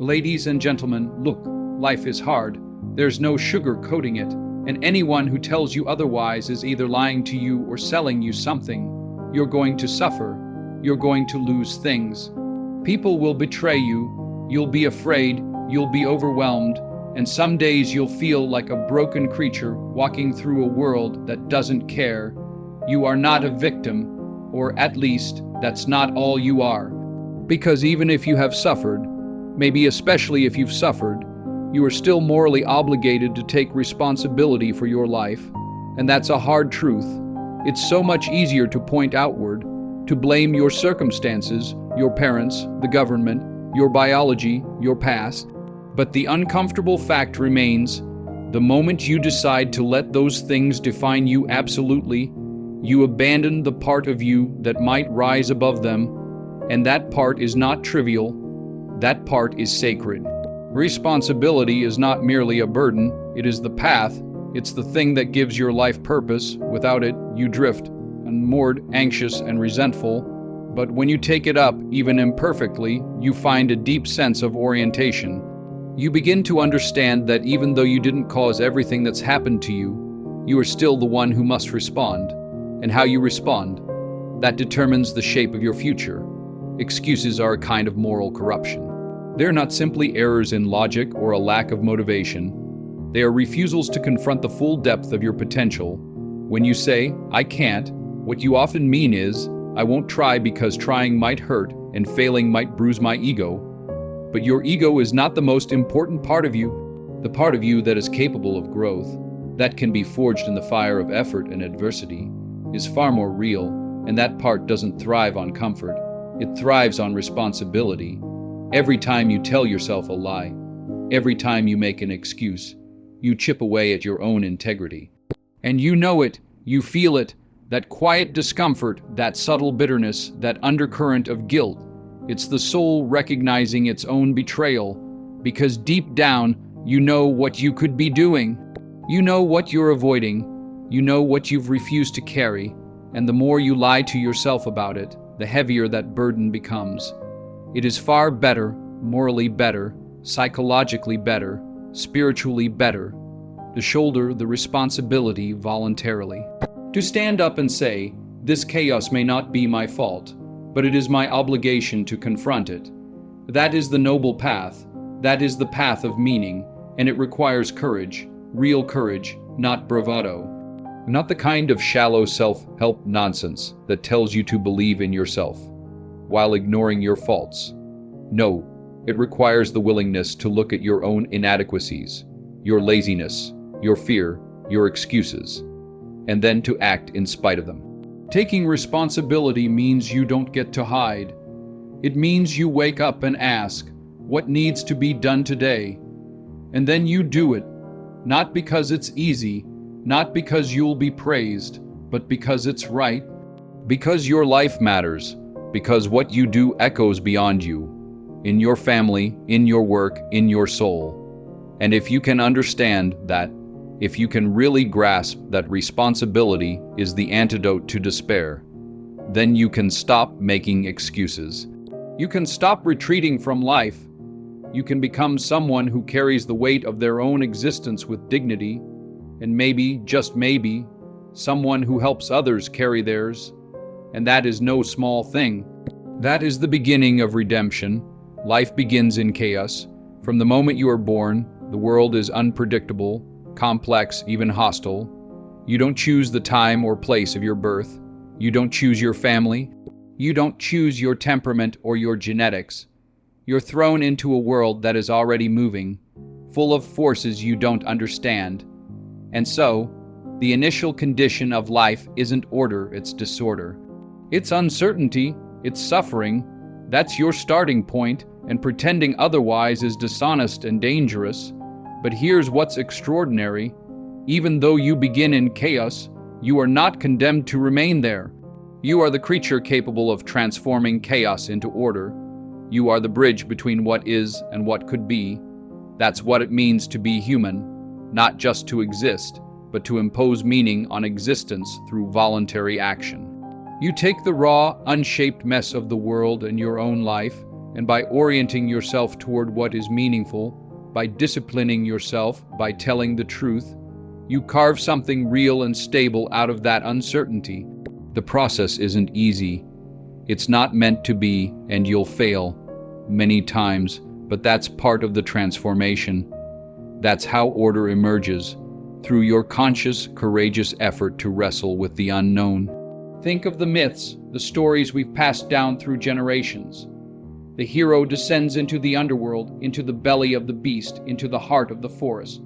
Ladies and gentlemen, look, life is hard. There's no sugar coating it, and anyone who tells you otherwise is either lying to you or selling you something. You're going to suffer. You're going to lose things. People will betray you. You'll be afraid. You'll be overwhelmed. And some days you'll feel like a broken creature walking through a world that doesn't care. You are not a victim, or at least, that's not all you are. Because even if you have suffered, maybe especially if you've suffered, you are still morally obligated to take responsibility for your life. And that's a hard truth. It's so much easier to point outward, to blame your circumstances, your parents, the government, your biology, your past. But the uncomfortable fact remains, the moment you decide to let those things define you absolutely, you abandon the part of you that might rise above them, and that part is not trivial, that part is sacred. Responsibility is not merely a burden, it is the path, it's the thing that gives your life purpose. Without it, you drift, unmoored, anxious, and resentful. But when you take it up, even imperfectly, you find a deep sense of orientation. You begin to understand that even though you didn't cause everything that's happened to you, you are still the one who must respond. And how you respond, that determines the shape of your future. Excuses are a kind of moral corruption. They're not simply errors in logic or a lack of motivation. They are refusals to confront the full depth of your potential. When you say, "I can't," what you often mean is, "I won't try because trying might hurt and failing might bruise my ego." But your ego is not the most important part of you. The part of you that is capable of growth, that can be forged in the fire of effort and adversity, is far more real, and that part doesn't thrive on comfort. It thrives on responsibility. Every time you tell yourself a lie, every time you make an excuse, you chip away at your own integrity. And you know it, you feel it, that quiet discomfort, that subtle bitterness, that undercurrent of guilt. It's the soul recognizing its own betrayal, because deep down, you know what you could be doing. You know what you're avoiding. You know what you've refused to carry, and the more you lie to yourself about it, the heavier that burden becomes. It is far better, morally better, psychologically better, spiritually better, to shoulder the responsibility voluntarily. To stand up and say, "This chaos may not be my fault, but it is my obligation to confront it." That is the noble path. That is the path of meaning, and it requires courage, real courage, not bravado. Not the kind of shallow self-help nonsense that tells you to believe in yourself, while ignoring your faults. No, it requires the willingness to look at your own inadequacies, your laziness, your fear, your excuses, and then to act in spite of them. Taking responsibility means you don't get to hide. It means you wake up and ask, what needs to be done today? And then you do it, not because it's easy, not because you'll be praised, but because it's right, because your life matters, because what you do echoes beyond you, in your family, in your work, in your soul. And if you can understand that, if you can really grasp that responsibility is the antidote to despair, then you can stop making excuses. You can stop retreating from life. You can become someone who carries the weight of their own existence with dignity, and maybe, just maybe, someone who helps others carry theirs. And that is no small thing. That is the beginning of redemption. Life begins in chaos. From the moment you are born, the world is unpredictable, complex, even hostile. You don't choose the time or place of your birth. You don't choose your family. You don't choose your temperament or your genetics. You're thrown into a world that is already moving, full of forces you don't understand. And so, the initial condition of life isn't order, it's disorder. It's uncertainty, it's suffering. That's your starting point, and pretending otherwise is dishonest and dangerous. But here's what's extraordinary. Even though you begin in chaos, you are not condemned to remain there. You are the creature capable of transforming chaos into order. You are the bridge between what is and what could be. That's what it means to be human. Not just to exist, but to impose meaning on existence through voluntary action. You take the raw, unshaped mess of the world and your own life, and by orienting yourself toward what is meaningful, by disciplining yourself, by telling the truth, you carve something real and stable out of that uncertainty. The process isn't easy. It's not meant to be, and you'll fail many times, but that's part of the transformation. That's how order emerges, through your conscious, courageous effort to wrestle with the unknown. Think of the myths, the stories we've passed down through generations. The hero descends into the underworld, into the belly of the beast, into the heart of the forest.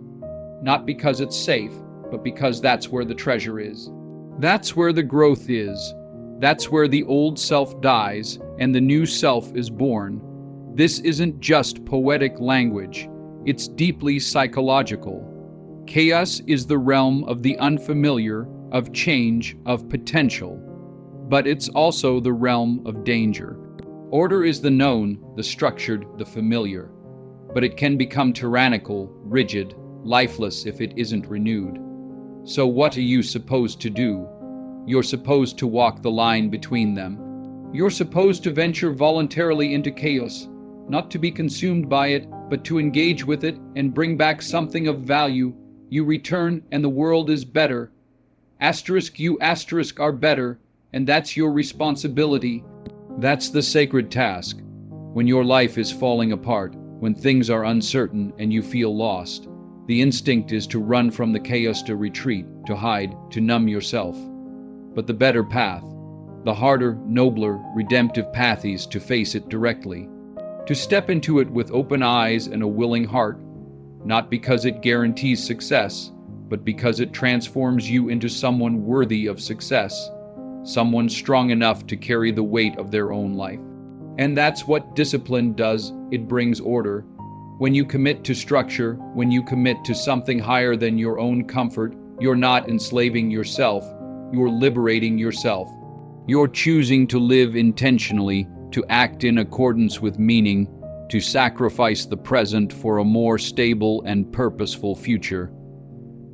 Not because it's safe, but because that's where the treasure is. That's where the growth is. That's where the old self dies and the new self is born. This isn't just poetic language. It's deeply psychological. Chaos is the realm of the unfamiliar, of change, of potential. But it's also the realm of danger. Order is the known, the structured, the familiar. But it can become tyrannical, rigid, lifeless if it isn't renewed. So what are you supposed to do? You're supposed to walk the line between them. You're supposed to venture voluntarily into chaos, not to be consumed by it, but to engage with it and bring back something of value. You return and the world is better. You are better, and that's your responsibility. That's the sacred task. When your life is falling apart, when things are uncertain and you feel lost, the instinct is to run from the chaos, to retreat, to hide, to numb yourself. But the better path, the harder, nobler, redemptive path is to face it directly, to step into it with open eyes and a willing heart, not because it guarantees success, but because it transforms you into someone worthy of success, someone strong enough to carry the weight of their own life. And that's what discipline does. It brings order. When you commit to structure, when you commit to something higher than your own comfort, you're not enslaving yourself, you're liberating yourself. You're choosing to live intentionally, to act in accordance with meaning, to sacrifice the present for a more stable and purposeful future.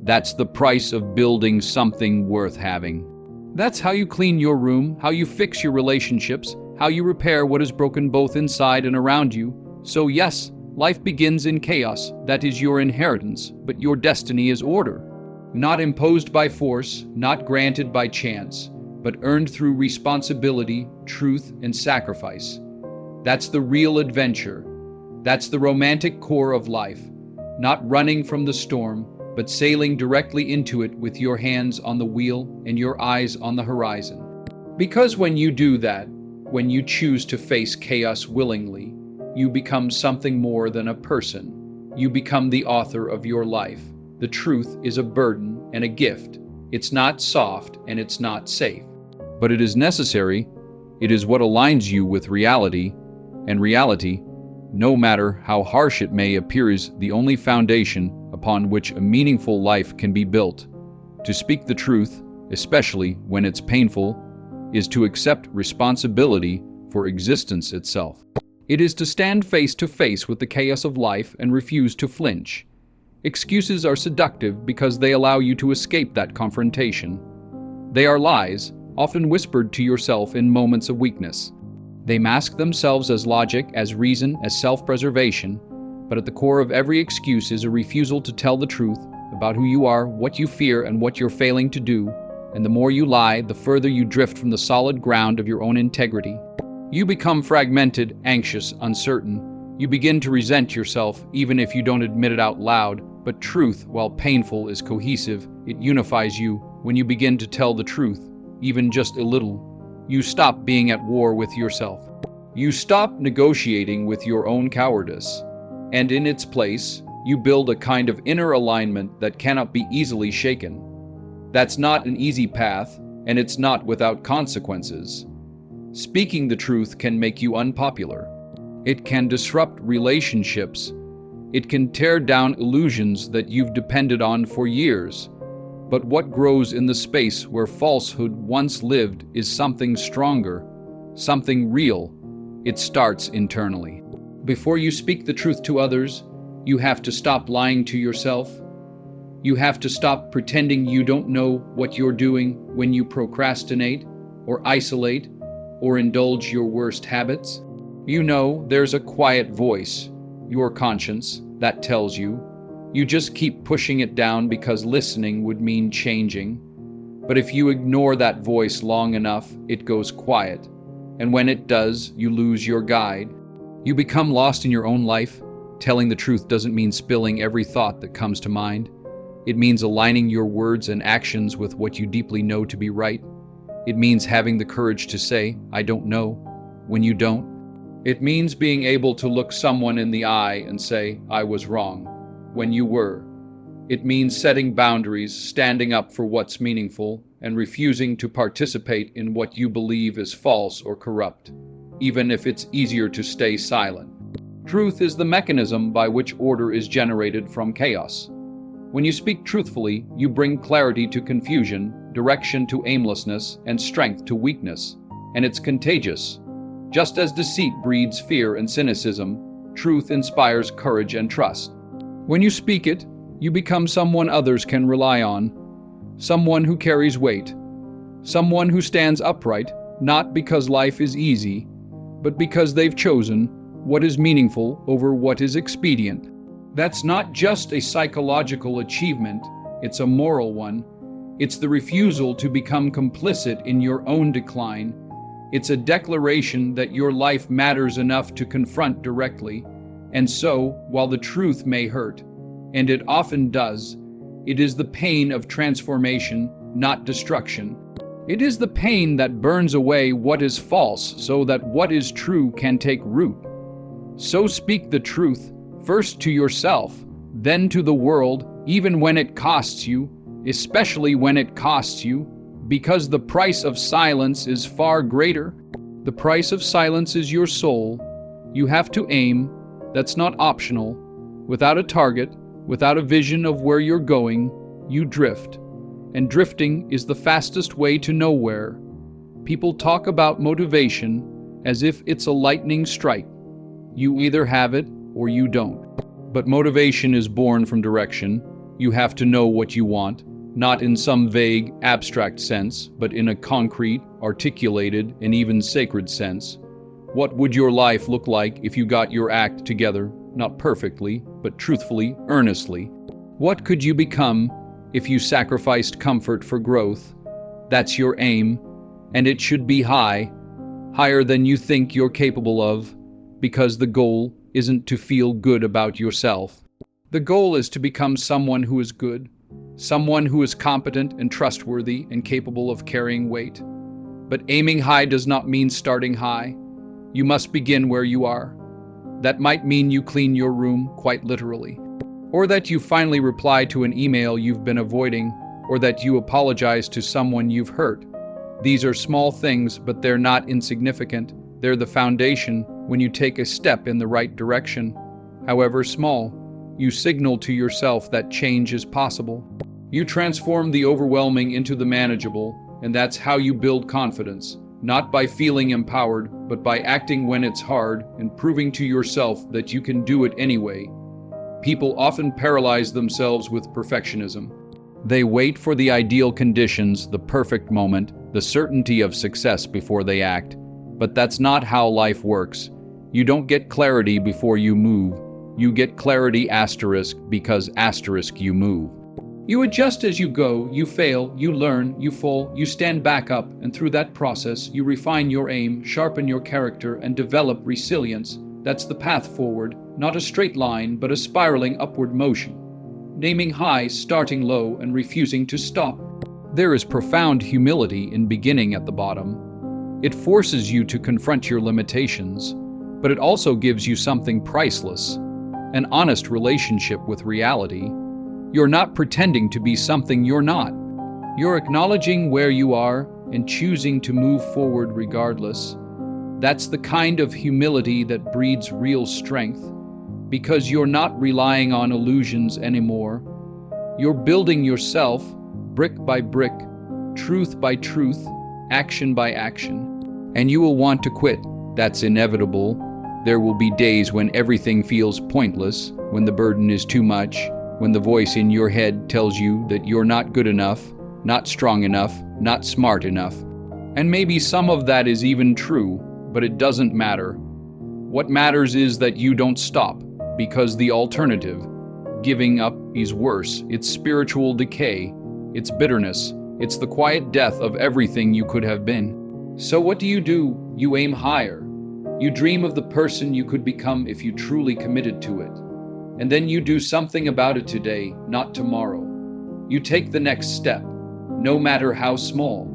That's the price of building something worth having. That's how you clean your room, how you fix your relationships, how you repair what is broken both inside and around you. So yes, life begins in chaos. That is your inheritance, but your destiny is order. Not imposed by force, not granted by chance, but earned through responsibility, truth, and sacrifice. That's the real adventure. That's the romantic core of life. Not running from the storm, but sailing directly into it with your hands on the wheel and your eyes on the horizon. Because when you do that, when you choose to face chaos willingly, you become something more than a person. You become the author of your life. The truth is a burden and a gift. It's not soft and it's not safe. But it is necessary. It is what aligns you with reality, and reality, no matter how harsh it may appear, is the only foundation upon which a meaningful life can be built. To speak the truth, especially when it's painful, is to accept responsibility for existence itself. It is to stand face to face with the chaos of life and refuse to flinch. Excuses are seductive because they allow you to escape that confrontation. They are lies, often whispered to yourself in moments of weakness. They mask themselves as logic, as reason, as self-preservation, but at the core of every excuse is a refusal to tell the truth about who you are, what you fear, and what you're failing to do. And the more you lie, the further you drift from the solid ground of your own integrity. You become fragmented, anxious, uncertain. You begin to resent yourself, even if you don't admit it out loud. But truth, while painful, is cohesive. It unifies you. When you begin to tell the truth, even just a little, you stop being at war with yourself. You stop negotiating with your own cowardice. And in its place, you build a kind of inner alignment that cannot be easily shaken. That's not an easy path, and it's not without consequences. Speaking the truth can make you unpopular. It can disrupt relationships. It can tear down illusions that you've depended on for years. But what grows in the space where falsehood once lived is something stronger, something real. It starts internally. Before you speak the truth to others, you have to stop lying to yourself. You have to stop pretending you don't know what you're doing when you procrastinate, or isolate, or indulge your worst habits. You know, there's a quiet voice, your conscience, that tells you. You just keep pushing it down because listening would mean changing. But if you ignore that voice long enough, it goes quiet. And when it does, you lose your guide. You become lost in your own life. Telling the truth doesn't mean spilling every thought that comes to mind. It means aligning your words and actions with what you deeply know to be right. It means having the courage to say, "I don't know," when you don't. It means being able to look someone in the eye and say, "I was wrong," when you were. It means setting boundaries, standing up for what's meaningful, and refusing to participate in what you believe is false or corrupt, even if it's easier to stay silent. Truth is the mechanism by which order is generated from chaos. When you speak truthfully, you bring clarity to confusion, direction to aimlessness, and strength to weakness, and it's contagious. Just as deceit breeds fear and cynicism, truth inspires courage and trust. When you speak it, you become someone others can rely on, someone who carries weight, someone who stands upright, not because life is easy, but because they've chosen what is meaningful over what is expedient. That's not just a psychological achievement, it's a moral one. It's the refusal to become complicit in your own decline. It's a declaration that your life matters enough to confront directly. And so, while the truth may hurt, and it often does, it is the pain of transformation, not destruction. It is the pain that burns away what is false so that what is true can take root. So speak the truth, first to yourself, then to the world, even when it costs you, especially when it costs you, because the price of silence is far greater. The price of silence is your soul. You have to aim. That's not optional. Without a target, without a vision of where you're going, you drift. And drifting is the fastest way to nowhere. People talk about motivation as if it's a lightning strike. You either have it or you don't. But motivation is born from direction. You have to know what you want, not in some vague, abstract sense, but in a concrete, articulated, and even sacred sense. What would your life look like if you got your act together, not perfectly, but truthfully, earnestly? What could you become if you sacrificed comfort for growth? That's your aim, and it should be high, higher than you think you're capable of, because the goal isn't to feel good about yourself. The goal is to become someone who is good, someone who is competent and trustworthy and capable of carrying weight. But aiming high does not mean starting high. You must begin where you are. That might mean you clean your room, quite literally, or that you finally reply to an email you've been avoiding, or that you apologize to someone you've hurt. These are small things, but they're not insignificant. They're the foundation when you take a step in the right direction. However small, you signal to yourself that change is possible. You transform the overwhelming into the manageable, and that's how you build confidence, not by feeling empowered, but by acting when it's hard and proving to yourself that you can do it anyway. People often paralyze themselves with perfectionism. They wait for the ideal conditions, the perfect moment, the certainty of success before they act. But that's not how life works. You don't get clarity before you move. You get clarity asterisk because asterisk you move. You adjust as you go, you fail, you learn, you fall, you stand back up, and through that process, you refine your aim, sharpen your character, and develop resilience. That's the path forward, not a straight line, but a spiraling upward motion. Naming high, starting low, and refusing to stop. There is profound humility in beginning at the bottom. It forces you to confront your limitations, but it also gives you something priceless, an honest relationship with reality. You're not pretending to be something you're not. You're acknowledging where you are and choosing to move forward regardless. That's the kind of humility that breeds real strength, because you're not relying on illusions anymore. You're building yourself, brick by brick, truth by truth, action by action. And you will want to quit. That's inevitable. There will be days when everything feels pointless, when the burden is too much, when the voice in your head tells you that you're not good enough, not strong enough, not smart enough. And maybe some of that is even true, but it doesn't matter. What matters is that you don't stop, because the alternative, giving up, is worse. It's spiritual decay, it's bitterness, it's the quiet death of everything you could have been. So what do? You aim higher. You dream of the person you could become if you truly committed to it. And then you do something about it today, not tomorrow. You take the next step, no matter how small.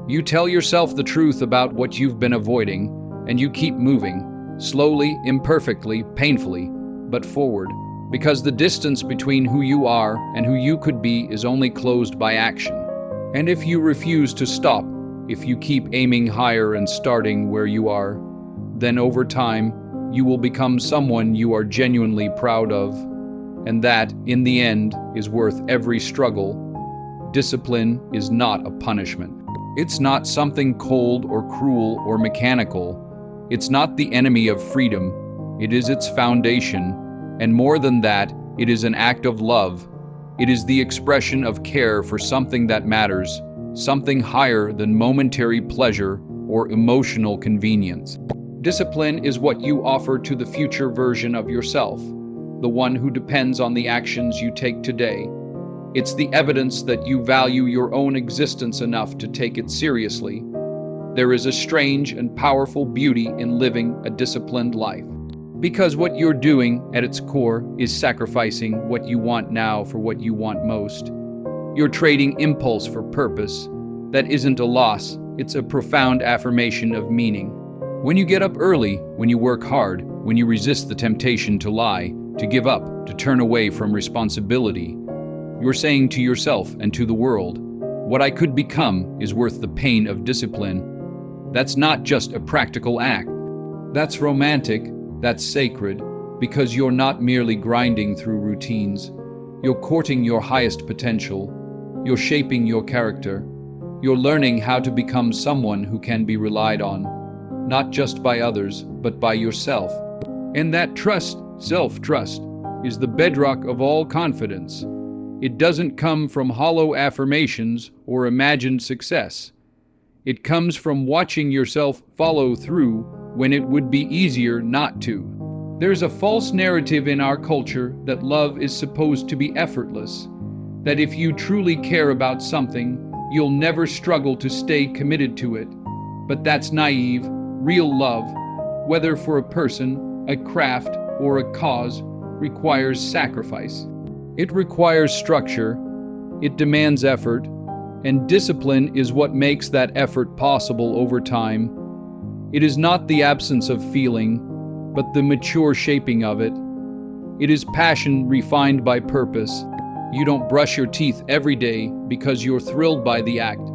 You tell yourself the truth about what you've been avoiding, and you keep moving, slowly, imperfectly, painfully, but forward, because the distance between who you are and who you could be is only closed by action. And if you refuse to stop, if you keep aiming higher and starting where you are, then over time, you will become someone you are genuinely proud of, and that, in the end, is worth every struggle. Discipline is not a punishment. It's not something cold or cruel or mechanical. It's not the enemy of freedom. It is its foundation. And more than that, it is an act of love. It is the expression of care for something that matters, something higher than momentary pleasure or emotional convenience. Discipline is what you offer to the future version of yourself, the one who depends on the actions you take today. It's the evidence that you value your own existence enough to take it seriously. There is a strange and powerful beauty in living a disciplined life. Because what you're doing, at its core, is sacrificing what you want now for what you want most. You're trading impulse for purpose. That isn't a loss, it's a profound affirmation of meaning. When you get up early, when you work hard, when you resist the temptation to lie, to give up, to turn away from responsibility, you're saying to yourself and to the world, what I could become is worth the pain of discipline. That's not just a practical act. That's romantic, that's sacred, because you're not merely grinding through routines. You're courting your highest potential. You're shaping your character. You're learning how to become someone who can be relied on, not just by others, but by yourself. And that trust, self-trust, is the bedrock of all confidence. It doesn't come from hollow affirmations or imagined success. It comes from watching yourself follow through when it would be easier not to. There's a false narrative in our culture that love is supposed to be effortless, that if you truly care about something, you'll never struggle to stay committed to it. But that's naive. Real love, whether for a person, a craft, or a cause, requires sacrifice. It requires structure, it demands effort, and discipline is what makes that effort possible over time. It is not the absence of feeling, but the mature shaping of it. It is passion refined by purpose. You don't brush your teeth every day because you're thrilled by the act.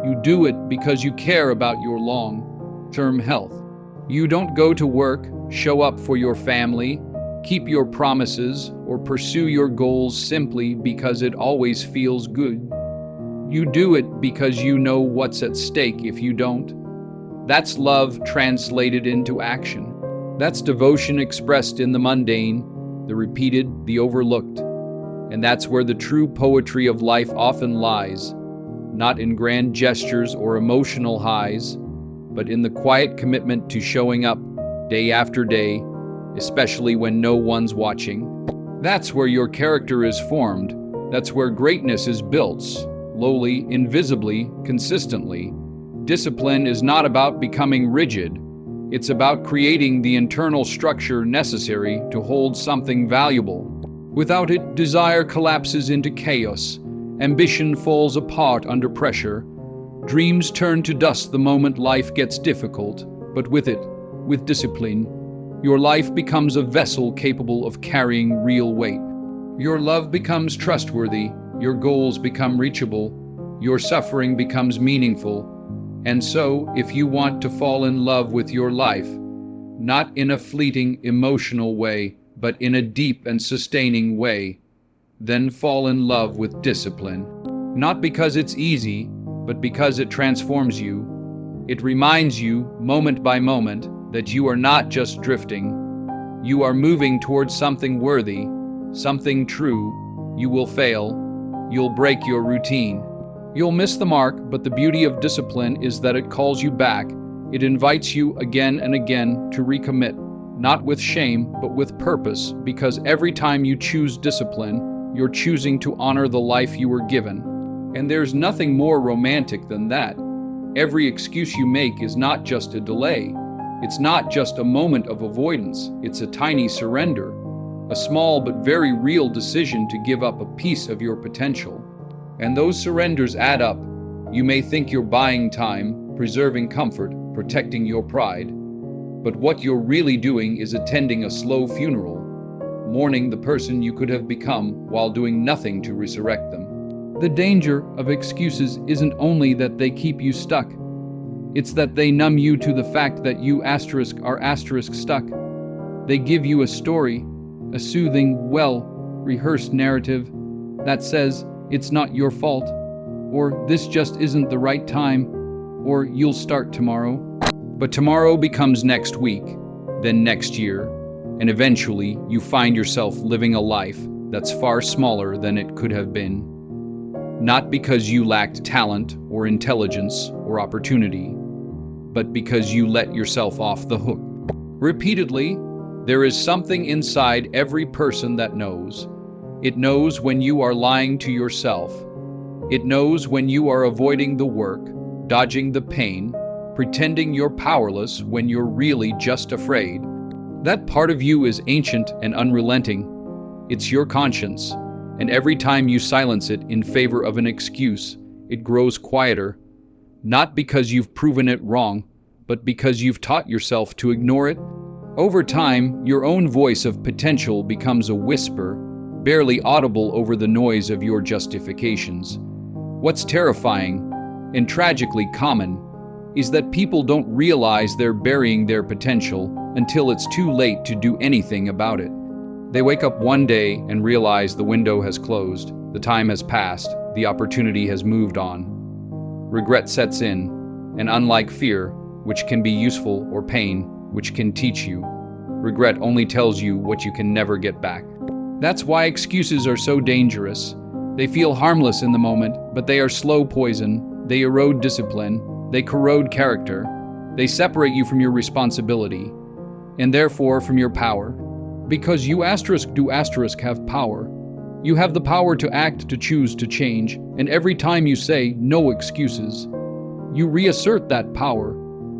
You do it because you care about your long-term health. You don't go to work, show up for your family, keep your promises, or pursue your goals simply because it always feels good. You do it because you know what's at stake if you don't. That's love translated into action. That's devotion expressed in the mundane, the repeated, the overlooked. And that's where the true poetry of life often lies, not in grand gestures or emotional highs, but in the quiet commitment to showing up day after day, especially when no one's watching. That's where your character is formed. That's where greatness is built, slowly, invisibly, consistently. Discipline is not about becoming rigid. It's about creating the internal structure necessary to hold something valuable. Without it, desire collapses into chaos. Ambition falls apart under pressure. Dreams turn to dust the moment life gets difficult. But with it, with discipline, your life becomes a vessel capable of carrying real weight. Your love becomes trustworthy. Your goals become reachable. Your suffering becomes meaningful. And so, if you want to fall in love with your life, not in a fleeting, emotional way, but in a deep and sustaining way, then fall in love with discipline. Not because it's easy, but because it transforms you. It reminds you, moment by moment, that you are not just drifting. You are moving towards something worthy, something true. You will fail. You'll break your routine. You'll miss the mark, but the beauty of discipline is that it calls you back. It invites you again and again to recommit, not with shame, but with purpose, because every time you choose discipline, you're choosing to honor the life you were given. And there's nothing more romantic than that. Every excuse you make is not just a delay. It's not just a moment of avoidance. It's a tiny surrender, a small but very real decision to give up a piece of your potential. And those surrenders add up. You may think you're buying time, preserving comfort, protecting your pride, but what you're really doing is attending a slow funeral, mourning the person you could have become while doing nothing to resurrect them. The danger of excuses isn't only that they keep you stuck. It's that they numb you to the fact that you are stuck. They give you a story, a soothing, well-rehearsed narrative that says it's not your fault, or this just isn't the right time, or you'll start tomorrow. But tomorrow becomes next week, then next year, and eventually you find yourself living a life that's far smaller than it could have been. Not because you lacked talent or intelligence or opportunity, but because you let yourself off the hook. Repeatedly, there is something inside every person that knows. It knows when you are lying to yourself. It knows when you are avoiding the work, dodging the pain, pretending you're powerless when you're really just afraid. That part of you is ancient and unrelenting. It's your conscience. And every time you silence it in favor of an excuse, it grows quieter, not because you've proven it wrong, but because you've taught yourself to ignore it. Over time, your own voice of potential becomes a whisper, barely audible over the noise of your justifications. What's terrifying, and tragically common, is that people don't realize they're burying their potential until it's too late to do anything about it. They wake up one day and realize the window has closed, the time has passed, the opportunity has moved on. Regret sets in, and unlike fear, which can be useful, or pain, which can teach you, regret only tells you what you can never get back. That's why excuses are so dangerous. They feel harmless in the moment, but they are slow poison. They erode discipline, they corrode character, they separate you from your responsibility, and therefore from your power. Because you have power. You have the power to act, to choose, to change, and every time you say no excuses, you reassert that power.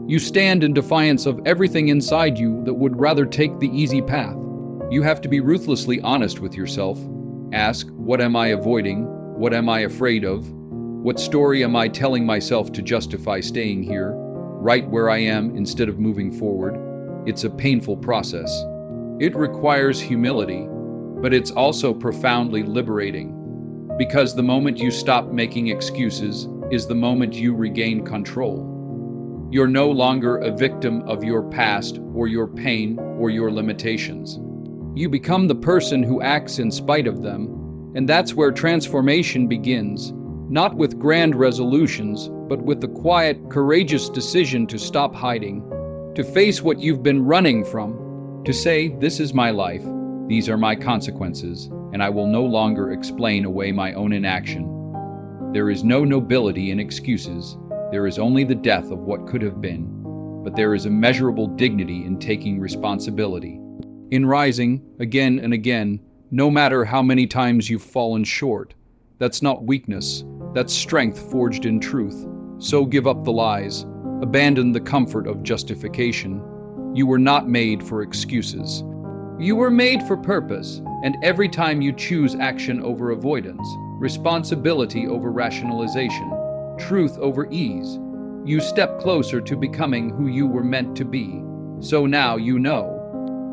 You stand in defiance of everything inside you that would rather take the easy path. You have to be ruthlessly honest with yourself. Ask, what am I avoiding? What am I afraid of? What story am I telling myself to justify staying here, right where I am instead of moving forward? It's a painful process. It requires humility, but it's also profoundly liberating, because the moment you stop making excuses is the moment you regain control. You're no longer a victim of your past or your pain or your limitations. You become the person who acts in spite of them, and that's where transformation begins, not with grand resolutions, but with the quiet, courageous decision to stop hiding, to face what you've been running from, to say, this is my life, these are my consequences, and I will no longer explain away my own inaction. There is no nobility in excuses. There is only the death of what could have been, but there is immeasurable dignity in taking responsibility, in rising again and again, no matter how many times you've fallen short. That's not weakness, that's strength forged in truth. So give up the lies, abandon the comfort of justification. You were not made for excuses. You were made for purpose, and every time you choose action over avoidance, responsibility over rationalization, truth over ease, you step closer to becoming who you were meant to be. So now you know.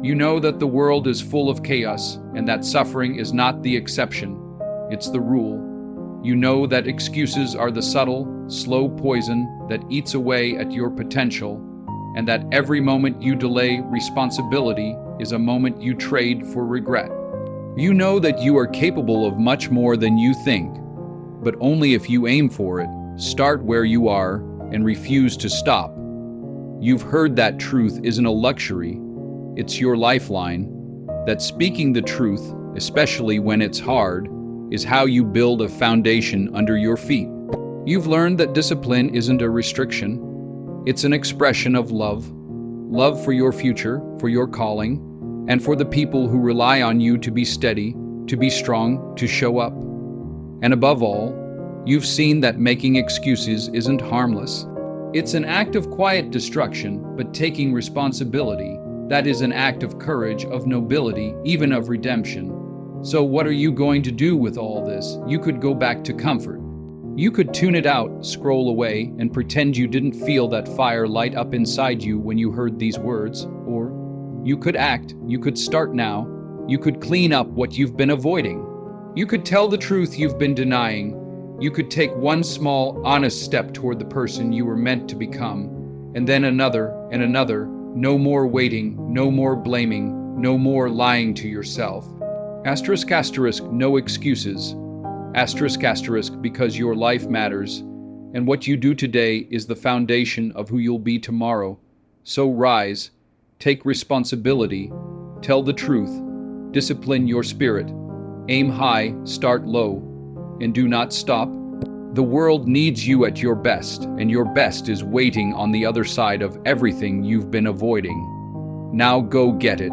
You know that the world is full of chaos, and that suffering is not the exception, it's the rule. You know that excuses are the subtle, slow poison that eats away at your potential, and that every moment you delay responsibility is a moment you trade for regret. You know that you are capable of much more than you think, but only if you aim for it, start where you are, and refuse to stop. You've heard that truth isn't a luxury, it's your lifeline, that speaking the truth, especially when it's hard, is how you build a foundation under your feet. You've learned that discipline isn't a restriction, it's an expression of love, love for your future, for your calling, and for the people who rely on you to be steady, to be strong, to show up. And above all, you've seen that making excuses isn't harmless. It's an act of quiet destruction, but taking responsibility, that is an act of courage, of nobility, even of redemption. So what are you going to do with all this? You could go back to comfort. You could tune it out, scroll away, and pretend you didn't feel that fire light up inside you when you heard these words. Or you could act, you could start now, you could clean up what you've been avoiding. You could tell the truth you've been denying. You could take one small, honest step toward the person you were meant to become, and then another and another. No more waiting, no more blaming, no more lying to yourself. Asterisk, asterisk, no excuses. Asterisk, asterisk, because your life matters, and what you do today is the foundation of who you'll be tomorrow. So rise, take responsibility, tell the truth, discipline your spirit, aim high, start low, and do not stop. The world needs you at your best, and your best is waiting on the other side of everything you've been avoiding. Now go get it.